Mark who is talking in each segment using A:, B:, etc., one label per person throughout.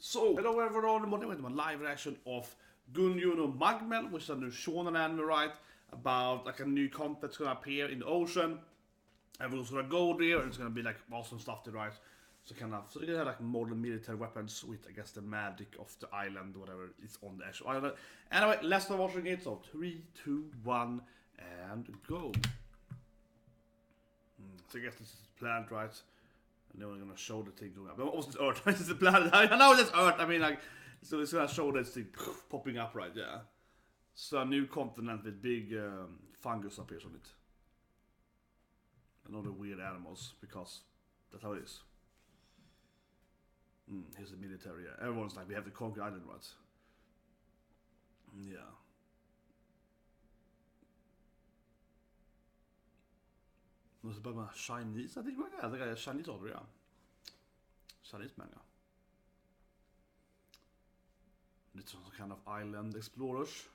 A: So, hello everyone, morning with my live reaction of Gunjo no Magmel, which is a new shonen anime, right? About like a new content that's gonna appear in the ocean. Everyone's gonna go there, and it's gonna be like awesome stuff to write. So they're gonna have like modern military weapons with I guess the magic of the island, whatever is on the actual island. Anyway, let's start watching it. So 3, 2, 1, and go. So I guess this is planned, right? And then we're gonna show the thing going up. What was this Earth? This is the planet. I know it's Earth. I mean, like, so it's gonna show this thing popping up, right? Yeah. So a new continent with big fungus appears on it. And other weird animals, because that's how it is. Here's the military. Yeah. Everyone's like, we have to conquer island, right? Yeah. Måste börja med Chinese, I think manga. I think I Chinese order, yeah. Chinese manga. It's some kind of island explorers.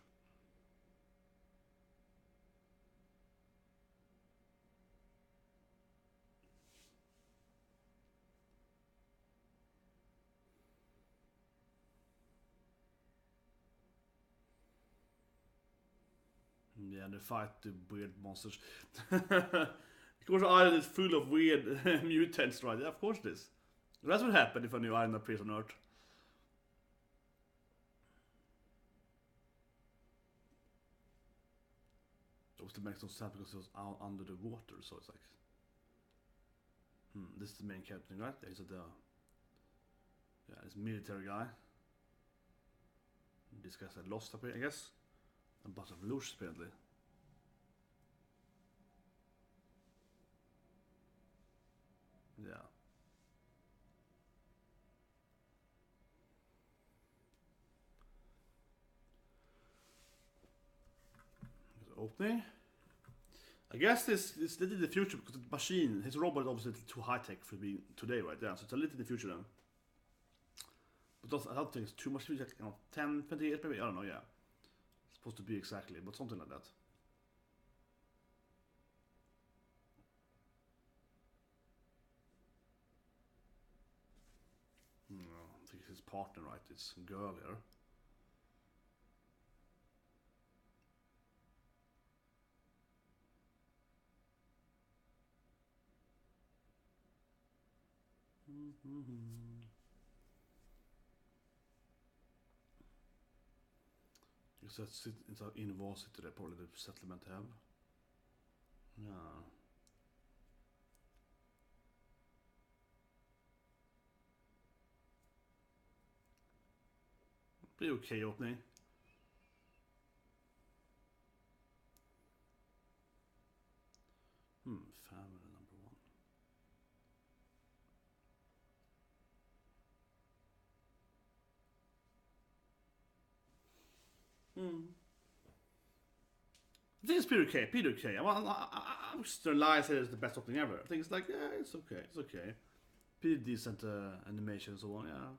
A: Yeah, and they fight the weird monsters. Of course, the island is full of weird mutants, right? Yeah, of course it is. That's what happened if a new island appears on Earth. It was to make some sense because it was out under the water, so it's like... this is the main captain, right? He's at the... Yeah, this military guy. This guy's had lost up here, I guess. A bunch of loose, apparently. Yeah. There's an opening. I guess this is little in the future because the machine, his robot is obviously too high tech for being today, right? Yeah, so it's a little in the future then. But I don't think it's too much future, like, 10, 20 years maybe, I don't know, yeah. It's supposed to be exactly, but something like that. I think it's his partner, right? It's a girl here. It's a university there, probably the settlement have. Yeah. Pretty okay opening. Family number 1. I think it's pretty okay. I'm still lie say it's the best opening ever. I think it's like, yeah, it's okay. Pretty decent animation and so on, yeah.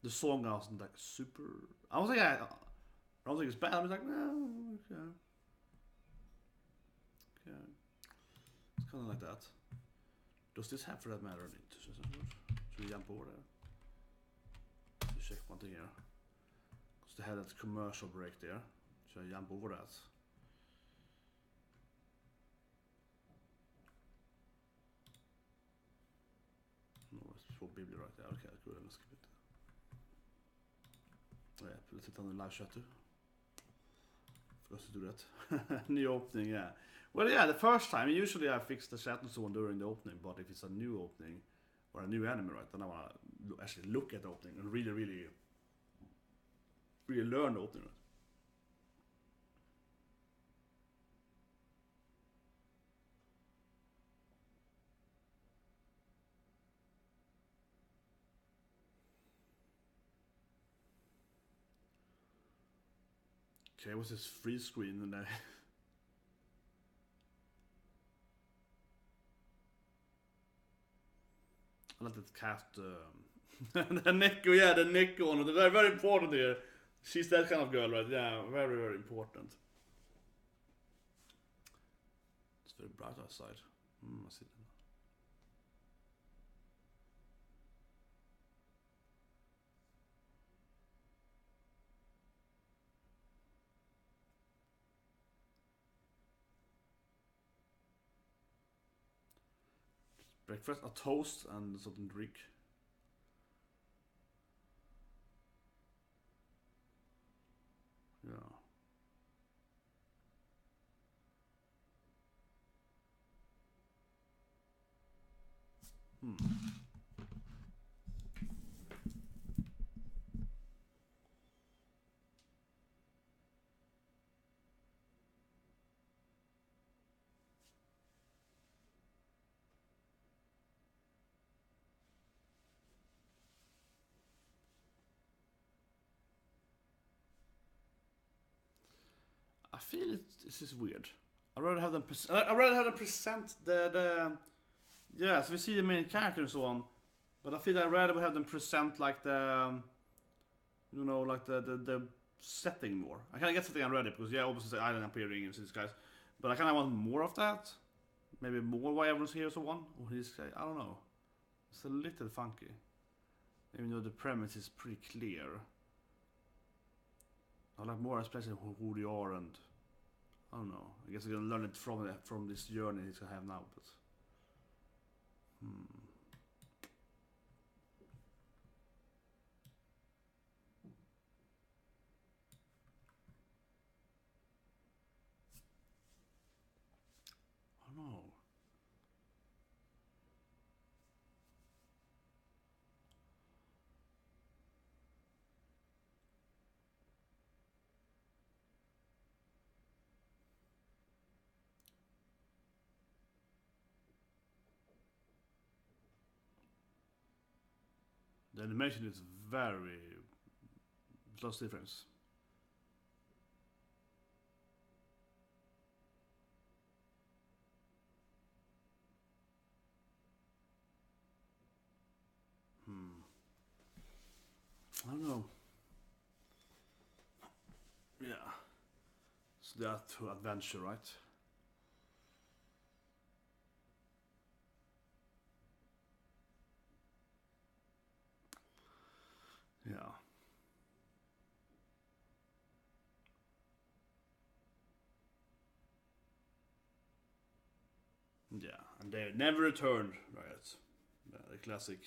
A: The song wasn't like super... I don't think it's bad, I was like, no, okay. Okay. It's kind of like that. Does this have for that matter? Should we jump over there? Let's check one thing here. Because they had that commercial break there. Should I jump over that? No, it's probably right there. Okay, good, let's skip it. Yeah, let's hit on the live chat too. Forgot to do that. New opening, yeah. Well, yeah, the first time, usually I fix the chat and so on during the opening, but if it's a new opening, or a new anime, right, then I want to actually look at the opening and really learn the opening, right? Okay, what's this free screen and I like that cast the Neko, yeah, the Neko on it. They're very important here. She's that kind of girl, right? Yeah, very important. It's very bright outside. I see that. breakfast, a toast and something to drink. Yeah. I feel this is weird. I'd rather have them. I'd rather have them present the. Yeah, so we see the main character and so on, but I feel I'd rather have them present like the. You know, like the setting more. I kind of get something already because yeah, obviously the island appearing and these guys, but I kind of want more of that. Maybe more why everyone's here, so on. Or this guy, I don't know. It's a little funky, even though the premise is pretty clear. I like more especially who they are, and I don't know. I guess I'm gonna learn it from this journey he's gonna have now, but. I don't know. The animation is very lots difference. I don't know. Yeah. So they are to adventure, right? Yeah. Yeah, and they never returned, right? The classic.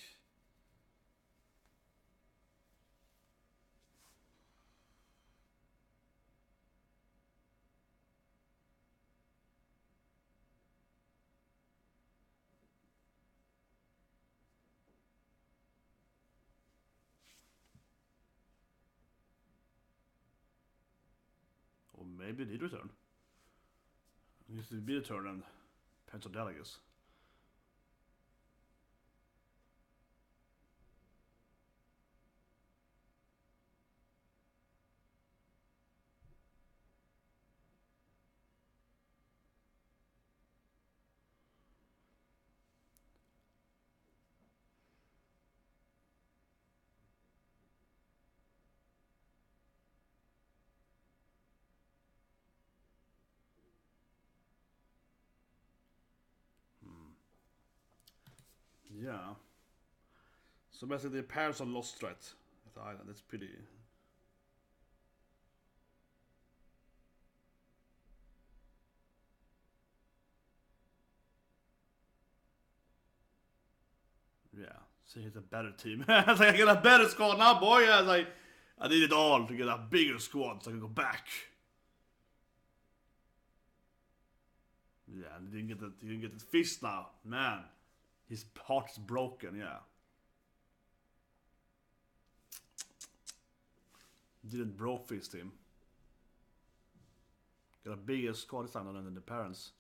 A: Or maybe they did return. It used to be return and Pencil Delegates. Yeah. So basically, the parents are lost, right? At the island. It's pretty. Yeah. So he's a better team. It's like I get a better squad now, boy. Yeah, it's like I need it all to get a bigger squad so I can go back. Yeah, and he didn't get it. He didn't get his fist now, man. His heart is broken. Yeah. Didn't bro fist him. Got a bigger squad this time than the parents.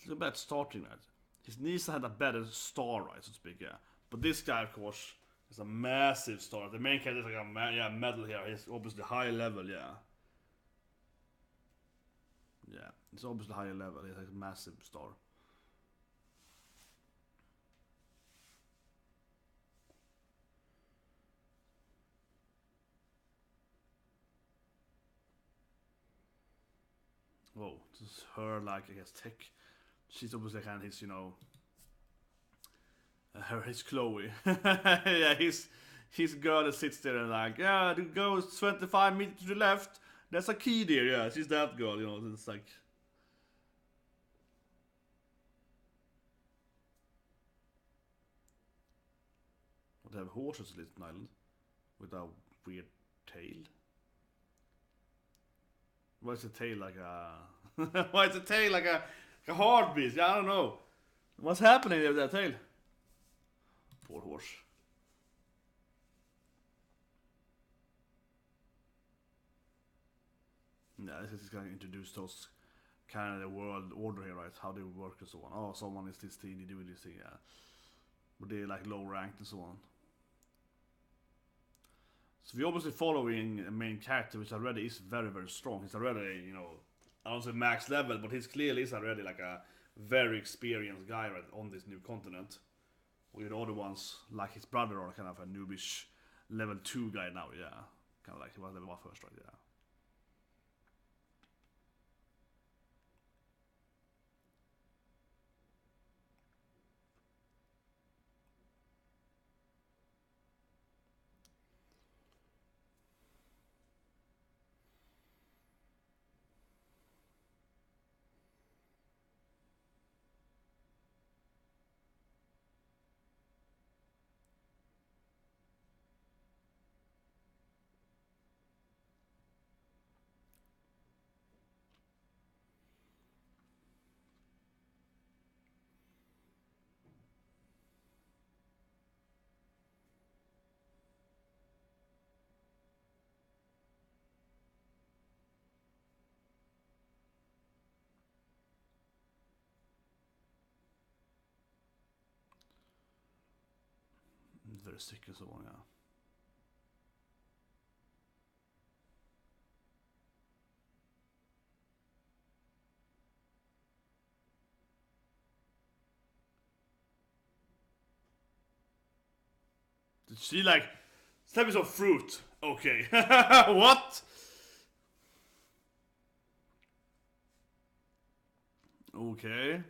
A: It's a bad starting, right? His niece had a better star, right, so to speak, yeah. But this guy, of course, is a massive star. The main character is like a medal here. He's obviously high level, yeah. Yeah, it's obviously higher level. He's like a massive star. Whoa, this is her, like, I guess, tech. She's obviously kind of his, you know, his Chloe. Yeah, his girl that sits there and like, yeah, it goes 25 meters to the left. There's a key there, yeah, she's that girl, you know, it's like... What, they have horses in this island? With a weird tail? Why is the tail like a... Why is the tail like a heartbeat? Yeah, I don't know. What's happening with that tail? Poor horse. Yeah, this is going to introduce those kind of the world order here, right? How they work and so on. Oh, someone is this team, they do this thing, yeah. But they're like low ranked and so on. So we're obviously following a main character which already is very, very strong. He's already, you know, I don't say max level, but he's clearly is already like a very experienced guy right on this new continent. With the other ones, like his brother, are kind of a noobish level 2 guy now, yeah. Kind of like he was level 1 first, right, yeah. Very sick and so on, yeah. Did she like stab me some fruit? Okay. What? Okay.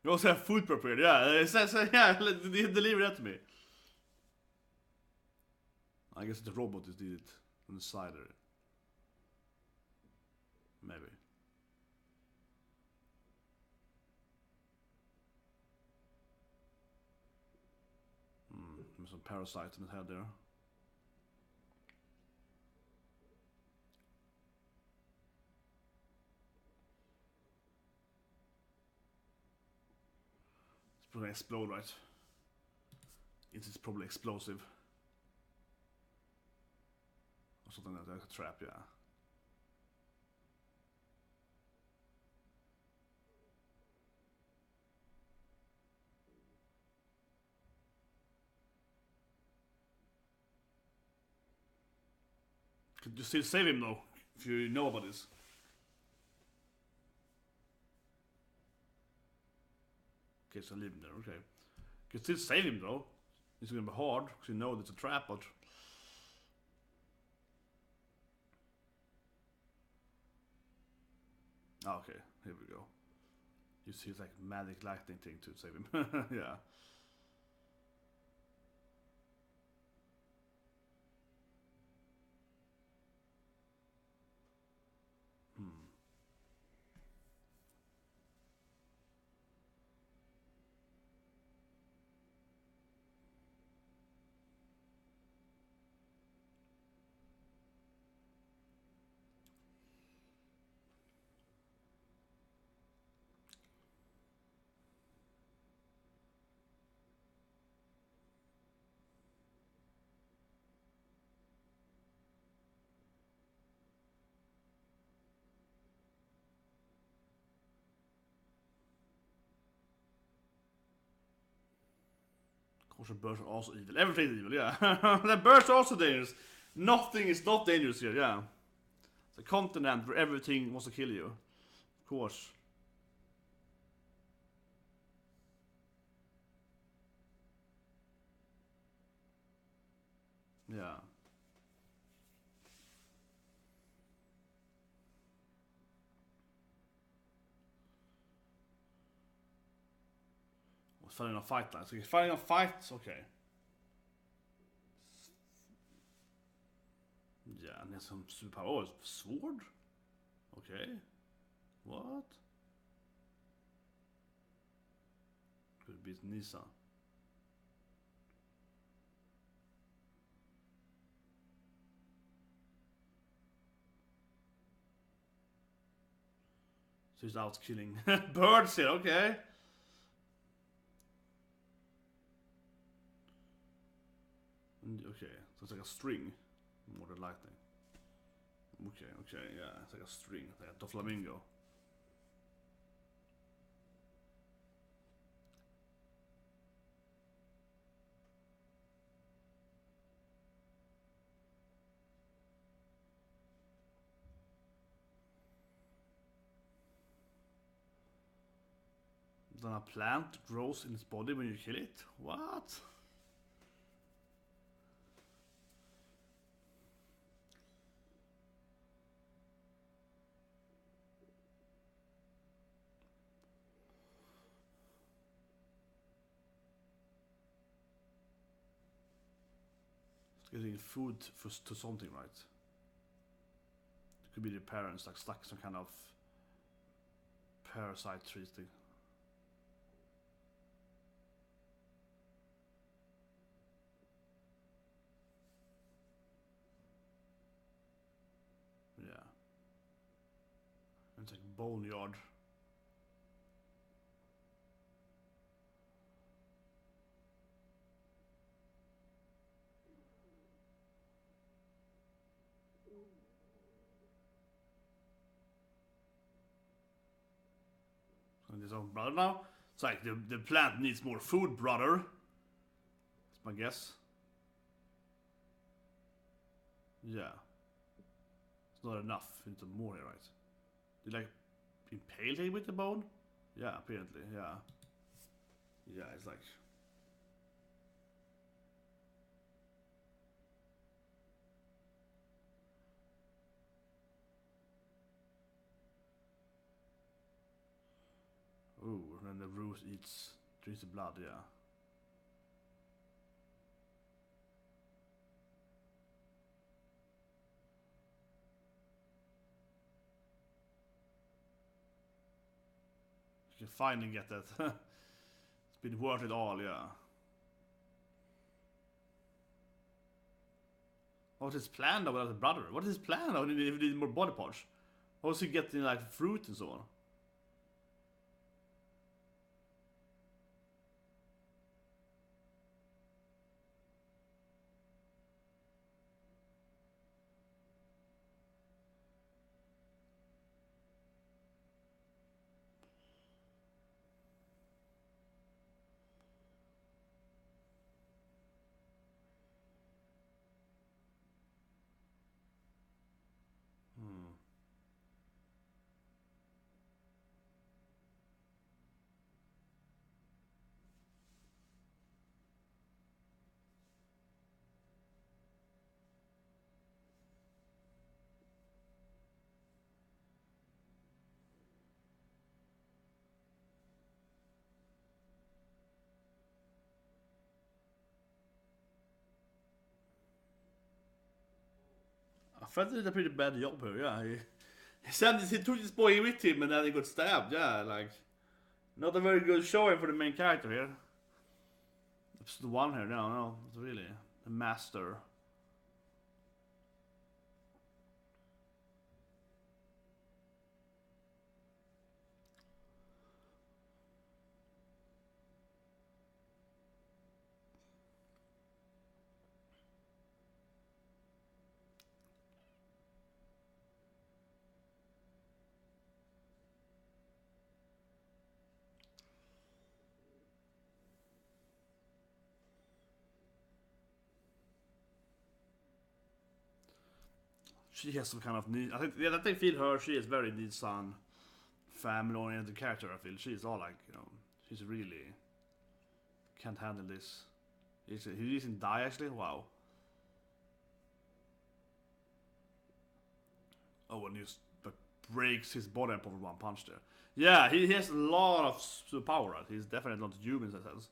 A: You also have food prepared, yeah. It says, yeah, deliver that to me. I guess the robot is did it on the side there. Maybe. There's some parasites in his head there. It's probably explode, right? It's probably explosive. Or something like that, like a trap, yeah. Could you still save him though, if you know about this? Okay, so leave him there, okay. You can still save him though. It's gonna be hard, because you know it's a trap, but... Oh, okay, here we go. You see it's like magic lightning thing to save him. Yeah. Of course, the birds are also evil. Everything's evil, yeah. The birds are also dangerous. Nothing is not dangerous here, yeah. It's a continent where everything wants to kill you. Of course. Yeah. Fighting on fight lines. Okay, fighting on fights, okay. Yeah, and there's some superpower. Oh, sword? Okay. What? Could be Nisa. So he's out killing birds here, okay. Okay, so it's like a string. More than lightning. Okay, yeah, it's like a string. Like a Doflamingo. Then a plant grows in its body when you kill it? What? Getting food to something, right? It could be the parents, like stuck some kind of parasite tree thing. Yeah. And it's like boneyard. And his own brother now. It's like the plant needs more food, brother. That's my guess. Yeah. It's not enough. You need more here, right? You like impale him with the bone? Yeah, apparently, yeah. Yeah, it's like... Ooh, and then the root drinks the blood, yeah. You can finally get that. It's been worth it all, yeah. What's his plan though without his brother? What is his plan though if he needs more body parts? How is he getting like fruit and so on? I felt he did a pretty bad job here, yeah. He took this boy with him and then he got stabbed, yeah, like... Not a very good showing for the main character here. Episode 1 here, no, it's really. The master. She has some kind of need. I think, yeah, I feel her. She is very needs on family-oriented character. I feel she's all like, you know, she's really can't handle this. He doesn't die actually. Wow. Oh, and he's breaks his body up over one punch there. Yeah, he has a lot of superpower, right? He's definitely not human in that sense.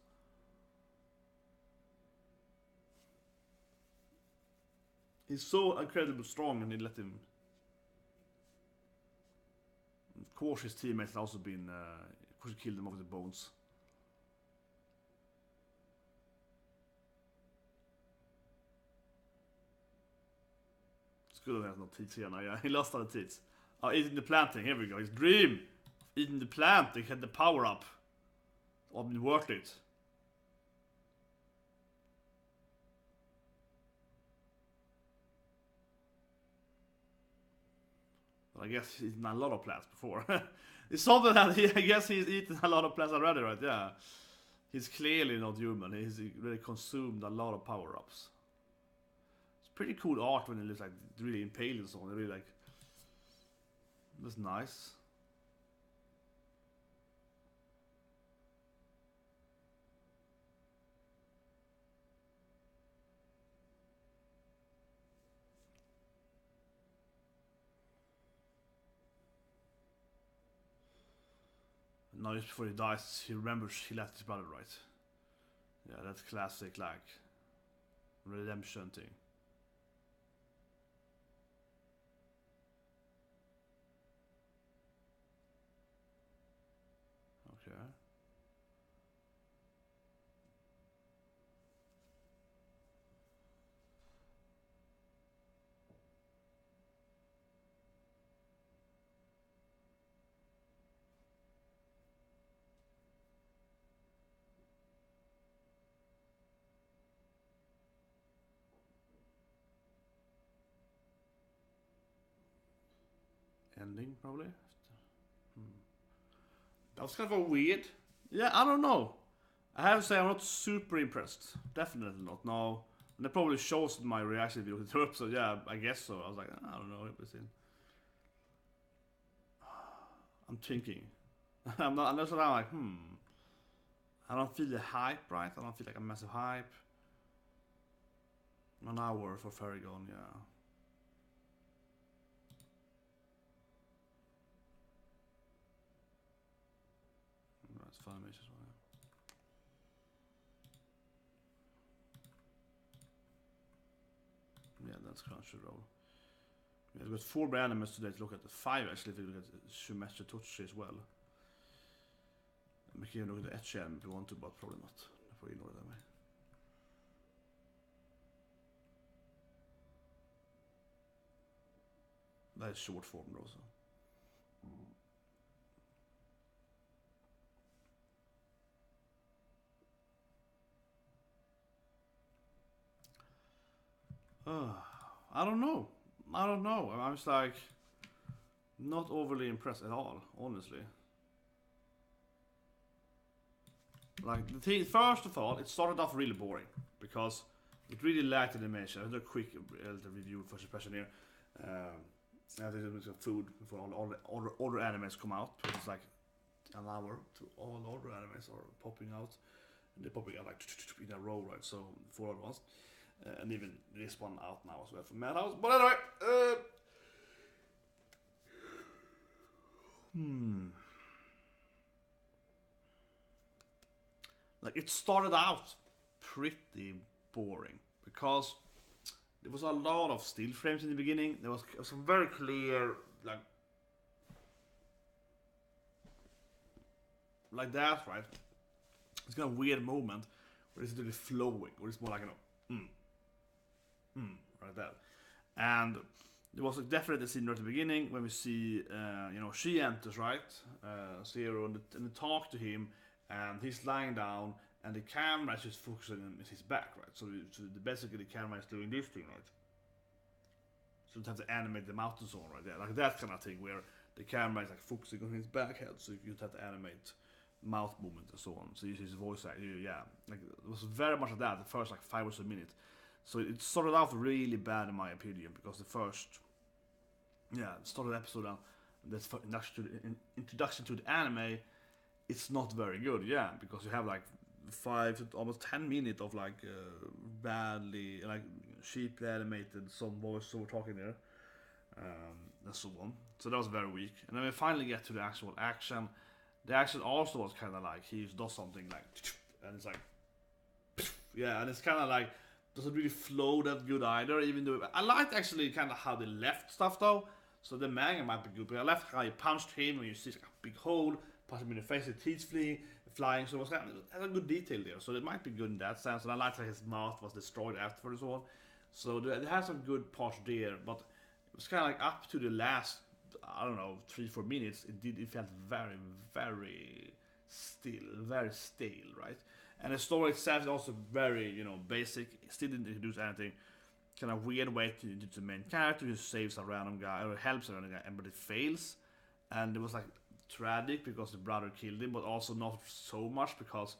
A: He's so incredibly strong, and they let him. Of course, his teammates have also been. Of course, he killed them over the bones. It's good that he has no teeth here now. Yeah, he lost all the teeth. Oh, eating the planting. Here we go. His dream. Eating the plant. They had the power up. All been worth it. I guess he's eaten a lot of plants before. It's something that I guess he's eaten a lot of plants already, right? Yeah. He's clearly not human. He's really consumed a lot of power-ups. It's pretty cool art when it looks like really impaled and so on. Really like... That's nice. Now just before he dies, he remembers he left his brother, right? Yeah, that's classic, like, redemption thing. Okay. Ending, probably. That was kind of a weird. Yeah, I don't know. I have to say I'm not super impressed. Definitely not. No. And it probably shows my reaction if you look it up. So yeah, I guess so. I was like, I don't know. I'm thinking. I'm not. That's what I'm like. I don't feel the hype, right? I don't feel like a massive hype. 1 hour for Ferrigon, yeah. That's Funimation as well. Yeah, that's Crunchyroll. Yeah, we've got 4 animes today to look at. 5 actually if you look at Shumetsu Tochi as well. We can even look at the Etchi anime if you want to, but probably not. If we ignore it that way. That is short form though, so. I don't know. I'm just like not overly impressed at all, honestly. Like the thing, first of all, it started off really boring because it really lacked animation. I'll do a quick review first impression here. I think it's food before all other animes come out. It's like an hour to all other animes are popping out, and they're popping out like in a row, right? So 4 other ones. And even this one out now as well from Madhouse. But anyway, like it started out pretty boring because there was a lot of still frames in the beginning. There was some very clear like that, right? It's kind of weird moment where it's really flowing, or it's more like like that. And there was definitely a scene right at the beginning when we see, she enters, right? Zero, and they talk to him, and he's lying down, and the camera is just focusing on his back, right? So basically the camera is doing this thing, right? So you have to animate the mouth and so on, right there, like that kind of thing, where the camera is like focusing on his back head, so you have to animate mouth movement and so on. So you see his voice, like it was very much of that the first like 5 or so minutes. So it started off really bad in my opinion because the first, started episode and this introduction to the anime, it's not very good, because you have like 5 to almost 10 minutes of like badly cheaply animated some voice over talking there, and so on. So that was very weak. And then we finally get to the actual action. The action also was kind of like he does something like, and it's like, yeah, and it's kind of like doesn't really flow that good either. Even though I liked actually kind of how they left stuff though. So the manga might be good, but I left how you punched him and you see like a big hole, punch him in the face, the teeth flying. So it was had a good detail there. So it might be good in that sense. And I liked that his mouth was destroyed afterwards as well. So they had some good parts there, but it was kind of like up to the last, I don't know, 3-4 minutes. It felt very, very very stale, right? And the story itself is also very, basic. It still didn't introduce anything. Kind of weird way to introduce the main character who saves a random guy or helps a random guy, but it fails. And it was like tragic because the brother killed him, but also not so much because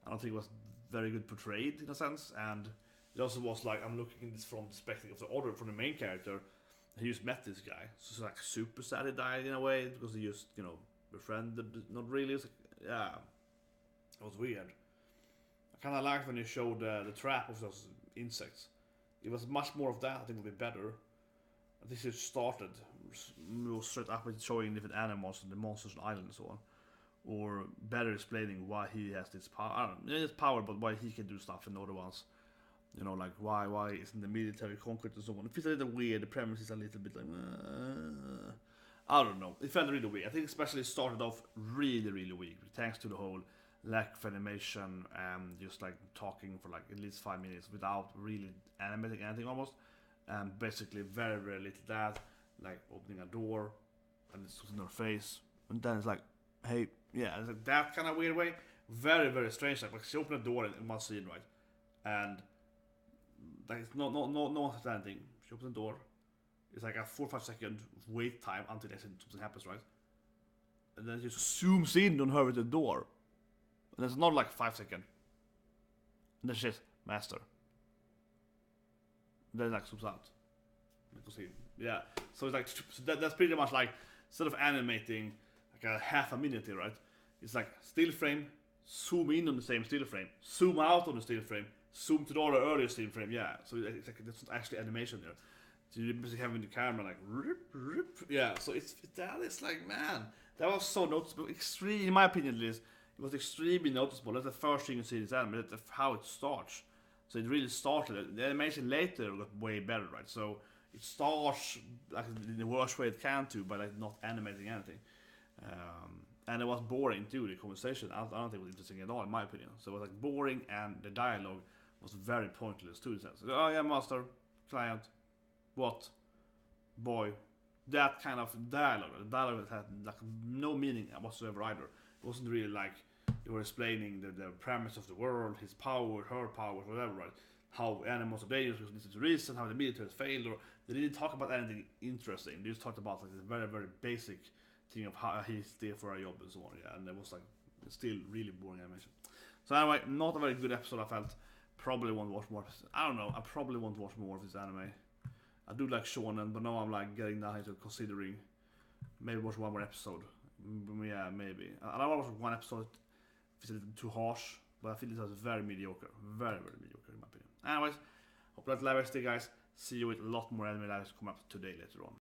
A: I don't think it was very good portrayed in a sense. And it also was like, I'm looking at this from the perspective of the other, from the main character. He just met this guy, so it's like super sad he died in a way because he just, befriended, not really. It was like, yeah, it was weird. I kind of liked when you showed the trap of those insects. It was much more of that. I think it would be better. I think it started straight up with showing different animals and the monsters on the island and so on, or better explaining why he has this power. I don't know, his power, but why he can do stuff and the other ones. Like why isn't the military conquered and so on. It feels a little weird. The premise is a little bit like, I don't know. It felt really weird. I think especially it started off really, really weak, thanks to the whole lack of animation and just like talking for like at least 5 minutes without really animating anything almost. And basically very, very little that, like opening a door and it's in her face. And then it's like, hey, yeah, it's like that kind of weird way. Very, very strange. Like she opened a door in one scene, right? And like no one says anything. She opens the door. It's like a 4 or 5 second wait time until something happens, right? And then she just zooms in on her with the door. And it's not like 5 seconds. And then she says, Master. And then it like zooms out. Yeah. So it's like that's pretty much like instead of animating like a half a minute here, right? It's like still frame, zoom in on the same still frame, zoom out on the still frame, zoom to the other earlier still frame, yeah. So it's like that's not actually animation there. So you're basically having the camera like rip, yeah. So it's like, man, that was so noticeable. Extreme, in my opinion, at least, it was extremely noticeable. That's the first thing you see in this anime. That's how it starts. So it really started. The animation later got way better, right? So it starts like in the worst way it can to, by like not animating anything. And it was boring too. The conversation, I don't think it was interesting at all, in my opinion. So it was like boring, and the dialogue was very pointless too. So, oh yeah, master, client, what, boy, that kind of dialogue. The dialogue had like no meaning whatsoever either. It wasn't really like they were explaining the premise of the world, his power, her power, whatever, right? How animals are dangerous because this is the reason, how the military has failed, or they didn't talk about anything interesting. They just talked about like this very, very basic thing of how he's there for a job and so on, yeah. And it was like still really boring animation. So anyway, not a very good episode. I felt probably won't watch more. I don't know. I probably won't watch more of this anime. I do like shonen, but now I'm like getting down into considering maybe watch one more episode. Yeah, maybe. I don't want to watch one episode if it's a little too harsh, but I feel this was very mediocre. Very, very mediocre in my opinion. Anyways, hope that live stay, guys. See you with a lot more anime lives come up today later on.